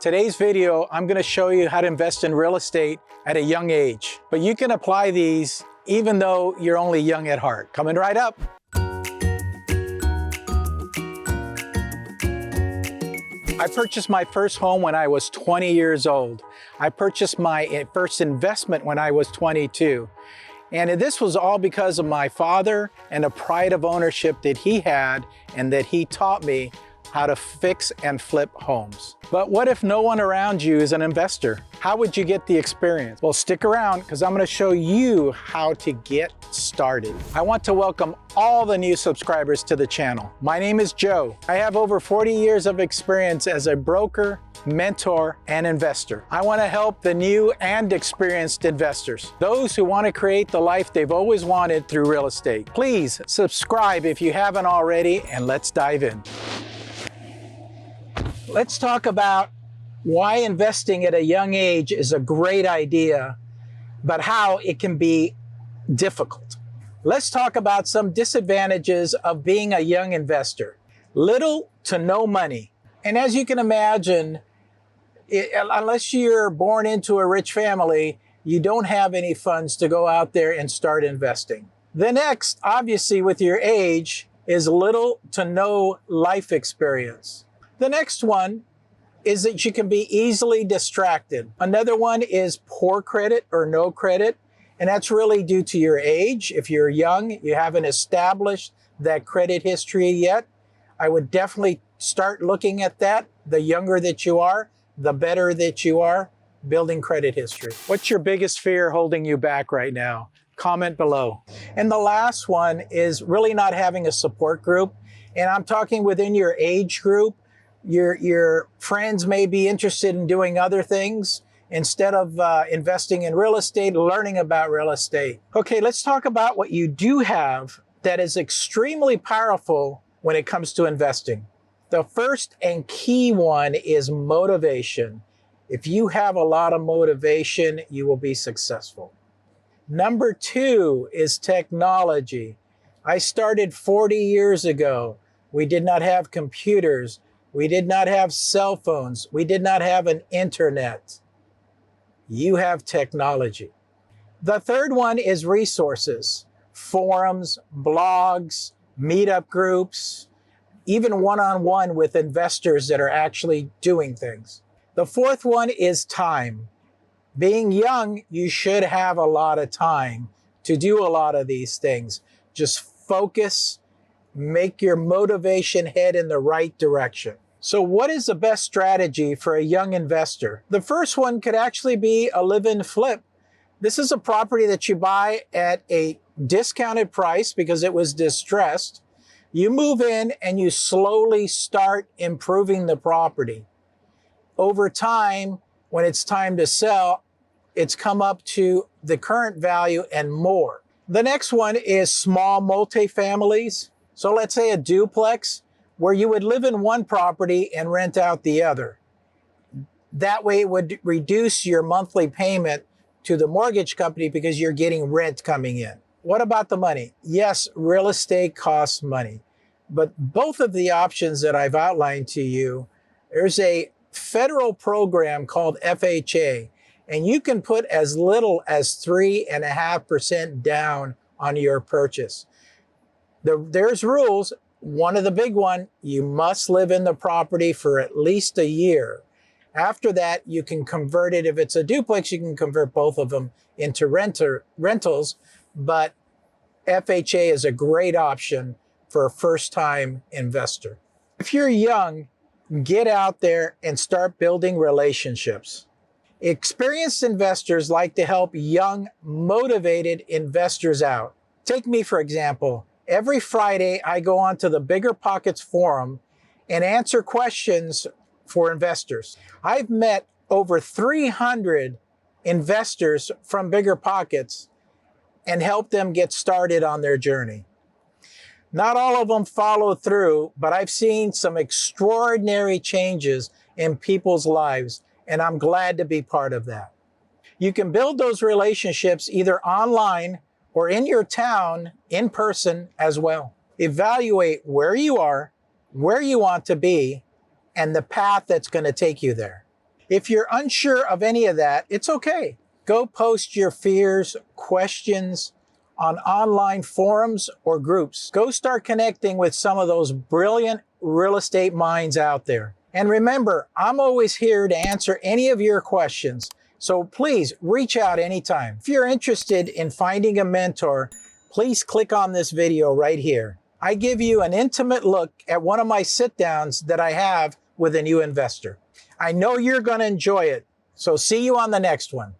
Today's video, I'm going to show you how to invest in real estate at a young age. But you can apply these even though you're only young at heart. Coming right up. I purchased my first home when I was 20 years old. I purchased my first investment when I was 22. And this was all because of my father and the pride of ownership that he had and that he taught me how to fix and flip homes. But what if no one around you is an investor? How would you get the experience? Well, stick around because I'm going to show you how to get started. I want to welcome all the new subscribers to the channel. My name is Joe. I have over 40 years of experience as a broker, mentor, and investor. I want to help the new and experienced investors, those who want to create the life they've always wanted through real estate. Please subscribe if you haven't already, and let's dive in. Let's talk about why investing at a young age is a great idea, but how it can be difficult. Let's talk about some disadvantages of being a young investor. Little to no money. And as you can imagine, unless you're born into a rich family, you don't have any funds to go out there and start investing. The next, obviously with your age, is little to no life experience. The next one is that you can be easily distracted. Another one is poor credit or no credit, and that's really due to your age. If you're young, you haven't established that credit history yet, I would definitely start looking at that. The younger that you are, the better that you are building credit history. What's your biggest fear holding you back right now? Comment below. And the last one is really not having a support group. And I'm talking within your age group. Your friends may be interested in doing other things instead of investing in real estate, learning about real estate. Okay, let's talk about what you do have that is extremely powerful when it comes to investing. The first and key one is motivation. If you have a lot of motivation, you will be successful. Number two is technology. I started 40 years ago. We did not have computers. We did not have cell phones. We did not have an internet. You have technology. The third one is resources, forums, blogs, meetup groups, even one-on-one with investors that are actually doing things. The fourth one is time. Being young, you should have a lot of time to do a lot of these things. Just focus. Make your motivation head in the right direction. So what is the best strategy for a young investor? The first one could actually be a live-in flip. This is a property that you buy at a discounted price because it was distressed. You move in and you slowly start improving the property. Over time, when it's time to sell, it's come up to the current value and more. The next one is small multifamilies. So let's say a duplex where you would live in one property and rent out the other. That way it would reduce your monthly payment to the mortgage company because you're getting rent coming in. What about the money? Yes, real estate costs money, but both of the options that I've outlined to you, there's a federal program called FHA, and you can put as little as 3.5% down on your purchase. There's rules. One of the big one, you must live in the property for at least a year. After that, you can convert it. If it's a duplex, you can convert both of them into rentals, but FHA is a great option for a first-time investor. If you're young, get out there and start building relationships. Experienced investors like to help young, motivated investors out. Take me, for example. Every Friday, I go onto the Bigger Pockets forum and answer questions for investors. I've met over 300 investors from Bigger Pockets and helped them get started on their journey. Not all of them follow through, but I've seen some extraordinary changes in people's lives, and I'm glad to be part of that. You can build those relationships either online or in your town, in person as well. Evaluate where you are, where you want to be, and the path that's going to take you there. If you're unsure of any of that, it's okay. Go post your fears, questions on online forums or groups. Go start connecting with some of those brilliant real estate minds out there. And remember, I'm always here to answer any of your questions. So please reach out anytime. If you're interested in finding a mentor, please click on this video right here. I give you an intimate look at one of my sit downs that I have with a new investor. I know you're going to enjoy it. So see you on the next one.